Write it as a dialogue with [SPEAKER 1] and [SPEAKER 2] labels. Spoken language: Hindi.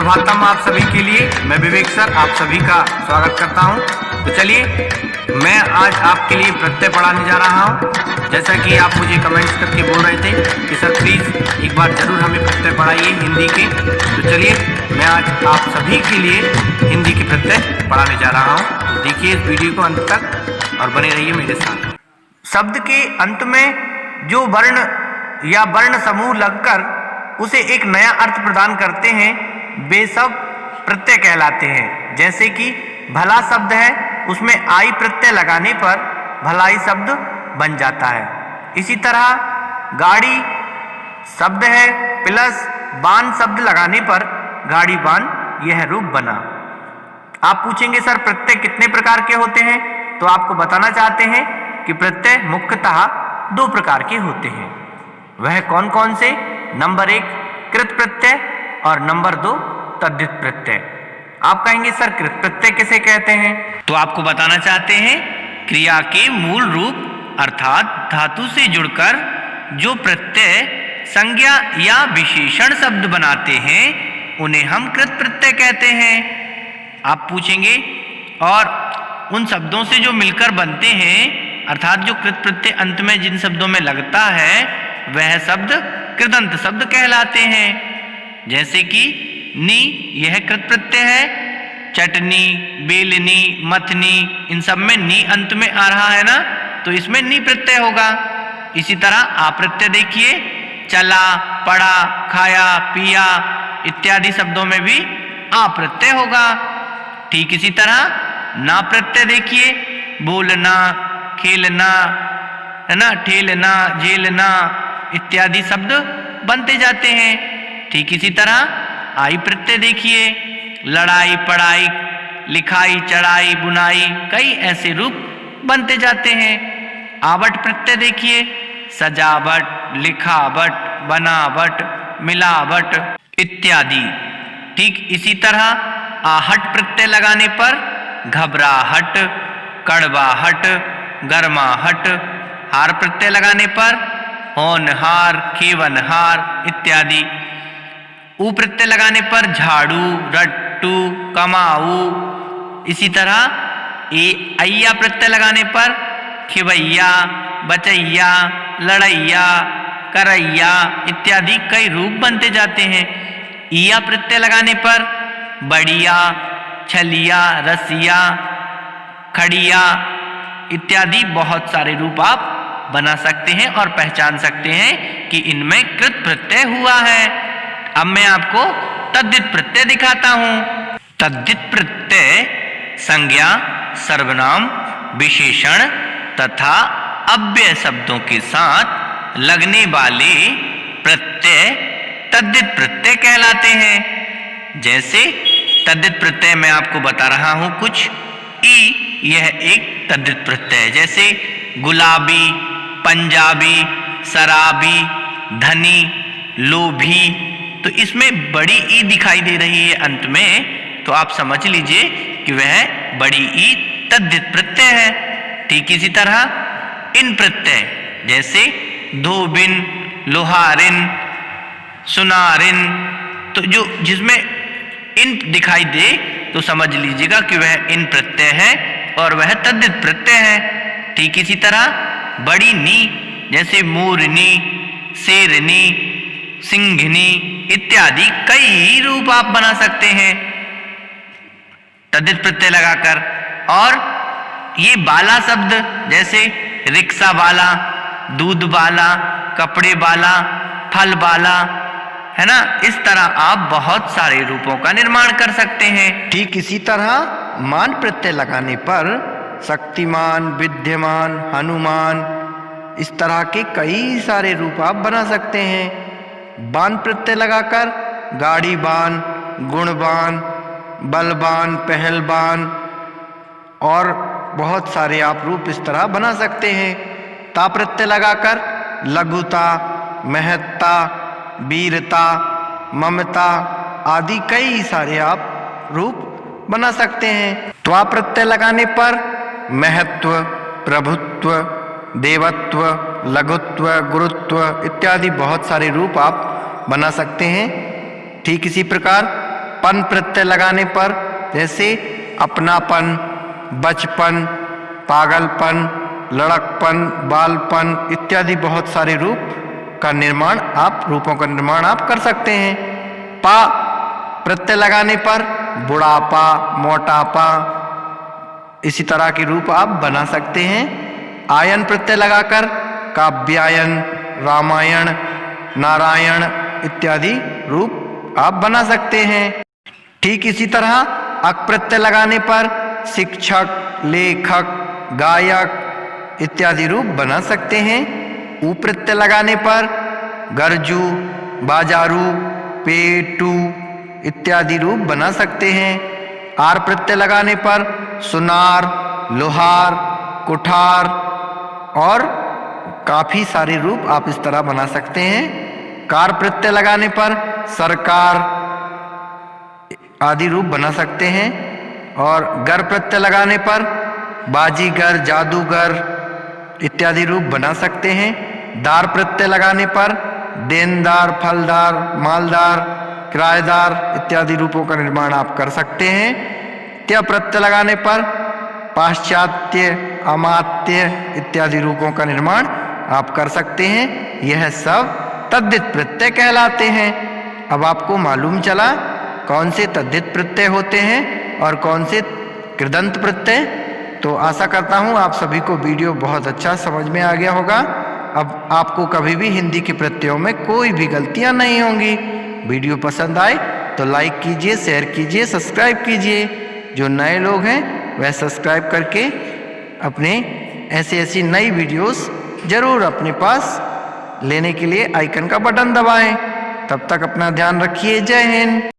[SPEAKER 1] सुप्रभातम आप सभी के लिए। मैं विवेक सर आप सभी का स्वागत करता हूं। तो चलिए मैं आज आपके लिए प्रत्यय पढ़ाने जा रहा हूं। जैसा कि आप मुझे कमेंट्स करके बोल रहे थे कि सर प्लीज़ एक बार ज़रूर हमें प्रत्यय पढ़ाइए हिंदी के। तो चलिए मैं आज आप सभी के लिए हिंदी के प्रत्यय पढ़ाने जा रहा हूँ। तो देखिए इस वीडियो को अंत तक और बने रहिए मेरे साथ। शब्द के अंत में जो वर्ण या वर्ण समूह लगकर उसे एक नया अर्थ प्रदान करते हैं वे सब प्रत्यय कहलाते हैं। जैसे कि भला शब्द है, उसमें आई प्रत्यय लगाने पर भलाई शब्द बन जाता है। इसी तरह गाड़ी शब्द है प्लस बान शब्द लगाने पर गाड़ी बान यह रूप बना। आप पूछेंगे सर प्रत्यय कितने प्रकार के होते हैं? तो आपको बताना चाहते हैं कि प्रत्यय मुख्यतः दो प्रकार के होते हैं। वह कौन कौन से? नंबर 1 कृत प्रत्यय और नंबर 2 तद्धित प्रत्यय। आप कहेंगे सर कृत प्रत्यय किसे कहते हैं? तो आपको बताना चाहते हैं क्रिया के मूल रूप अर्थात धातु से जुड़कर जो प्रत्यय संज्ञा या विशेषण शब्द बनाते हैं उन्हें हम कृत प्रत्यय कहते हैं। आप पूछेंगे और उन शब्दों से जो मिलकर बनते हैं अर्थात जो कृत प्रत्यय अंत में जिन शब्दों में लगता है वह शब्द कृदंत शब्द कहलाते हैं। जैसे कि नी यह कृत प्रत्यय है, चटनी बेलनी मथनी इन सब में नी अंत में आ रहा है ना, तो इसमें नी प्रत्यय होगा। इसी तरह आ प्रत्यय देखिए, चला पड़ा खाया पिया इत्यादि शब्दों में भी आ प्रत्यय होगा। ठीक इसी तरह ना प्रत्यय देखिए, बोलना खेलना है ना, ठेलना झेलना इत्यादि शब्द बनते जाते हैं। ठीक इसी तरह आई प्रत्यय देखिए, लड़ाई पढ़ाई लिखाई चढ़ाई बुनाई कई ऐसे रूप बनते जाते हैं। आवट प्रत्यय देखिए, सजावट लिखावट बनावट मिलावट इत्यादि। ठीक इसी तरह आहट प्रत्यय लगाने पर घबराहट कड़वाहट गर्माहट, हार प्रत्यय लगाने पर होनहार खेवनहार इत्यादि। ऊ प्रत्यय लगाने पर झाड़ू रट्टू कमाऊ। इसी तरह अय्या प्रत्यय लगाने पर खिवैया बचैया लड़ैया करैया इत्यादि कई रूप बनते जाते हैं। ईया प्रत्यय लगाने पर बढ़िया छलिया रसिया खड़िया इत्यादि बहुत सारे रूप आप बना सकते हैं और पहचान सकते हैं कि इनमें कृत प्रत्यय हुआ है। अब मैं आपको तद्धित प्रत्यय दिखाता हूं। तद्धित प्रत्यय संज्ञा सर्वनाम विशेषण तथा अव्यय शब्दों के साथ लगने वाले प्रत्यय तद्धित प्रत्यय कहलाते हैं। जैसे तद्धित प्रत्यय मैं आपको बता रहा हूं कुछ। ई यह एक तद्धित प्रत्यय है। जैसे गुलाबी पंजाबी शराबी धनी लोभी, तो इसमें बड़ी ई दिखाई दे रही है अंत में, तो आप समझ लीजिए कि वह बड़ी ई तद्धित प्रत्यय है। ठीक इसी तरह इन प्रत्यय जैसे धोबिन लोहारिन सुनारिन, तो जो जिसमें इन दिखाई दे तो समझ लीजिएगा कि वह इन प्रत्यय है और वह तद्धित प्रत्यय है। ठीक इसी तरह बड़ी नी जैसे मोरनी शेरनी सिंघनी इत्यादि कई रूप आप बना सकते हैं तद्धित प्रत्यय लगाकर। और ये बाला शब्द जैसे रिक्शा वाला दूध वाला कपड़े वाला फल वाला है ना, इस तरह आप बहुत सारे रूपों का निर्माण कर सकते हैं।
[SPEAKER 2] ठीक इसी तरह मान प्रत्यय लगाने पर शक्तिमान विद्यमान हनुमान इस तरह के कई सारे रूप आप बना सकते हैं। बान प्रत्यय लगाकर गाड़ी बान गुणवान बलवान पहलवान और बहुत सारे आप रूप इस तरह बना सकते हैं। ता प्रत्यय लगाकर लघुता महत्ता वीरता ममता आदि कई सारे आप रूप बना सकते हैं। त्वा प्रत्यय लगाने पर महत्व प्रभुत्व देवत्व लघुत्व गुरुत्व इत्यादि बहुत सारे रूप आप बना सकते हैं। ठीक इसी प्रकार पन प्रत्यय लगाने पर, जैसे अपनापन, बचपन, पागलपन, लड़कपन, बालपन इत्यादि बहुत सारे रूपों का निर्माण आप कर सकते हैं। पा प्रत्यय लगाने पर बुढ़ापा, मोटापा इसी तरह के रूप आप बना सकते हैं। आयन प्रत्यय लगाकर काव्यायन, रामायण, नारायण इत्यादि रूप आप बना सकते हैं। ठीक इसी तरह अक प्रत्यय लगाने पर शिक्षक, लेखक, गायक इत्यादि रूप बना सकते हैं। उ प्रत्यय लगाने पर गरजू, बाजारू, पेटू इत्यादि रूप बना सकते हैं। आर प्रत्यय लगाने पर सुनार, लोहार, कुठार और काफी सारे रूप आप इस तरह बना सकते हैं। कार प्रत्यय लगाने पर सरकार आदि रूप बना सकते हैं। और गर प्रत्यय लगाने पर बाजीगर, जादूगर इत्यादि रूप बना सकते हैं। दार प्रत्यय लगाने पर देनदार, फलदार, मालदार, किराएदार इत्यादि रूपों का निर्माण आप कर सकते हैं। त्य प्रत्यय लगाने पर पाश्चात्य, अमात्य इत्यादि रूपों का निर्माण आप कर सकते हैं। यह सब तद्धित प्रत्यय कहलाते हैं। अब आपको मालूम चला कौन से तद्धित प्रत्यय होते हैं और कौन से कृदंत प्रत्यय। तो आशा करता हूँ आप सभी को वीडियो बहुत अच्छा समझ में आ गया होगा। अब आपको कभी भी हिंदी के प्रत्ययों में कोई भी गलतियाँ नहीं होंगी। वीडियो पसंद आए तो लाइक कीजिए, शेयर कीजिए, सब्सक्राइब कीजिए। जो नए लोग हैं वह सब्सक्राइब करके अपने ऐसी नई वीडियोस जरूर अपने पास लेने के लिए आइकन का बटन दबाएं। तब तक अपना ध्यान रखिए। जय हिंद।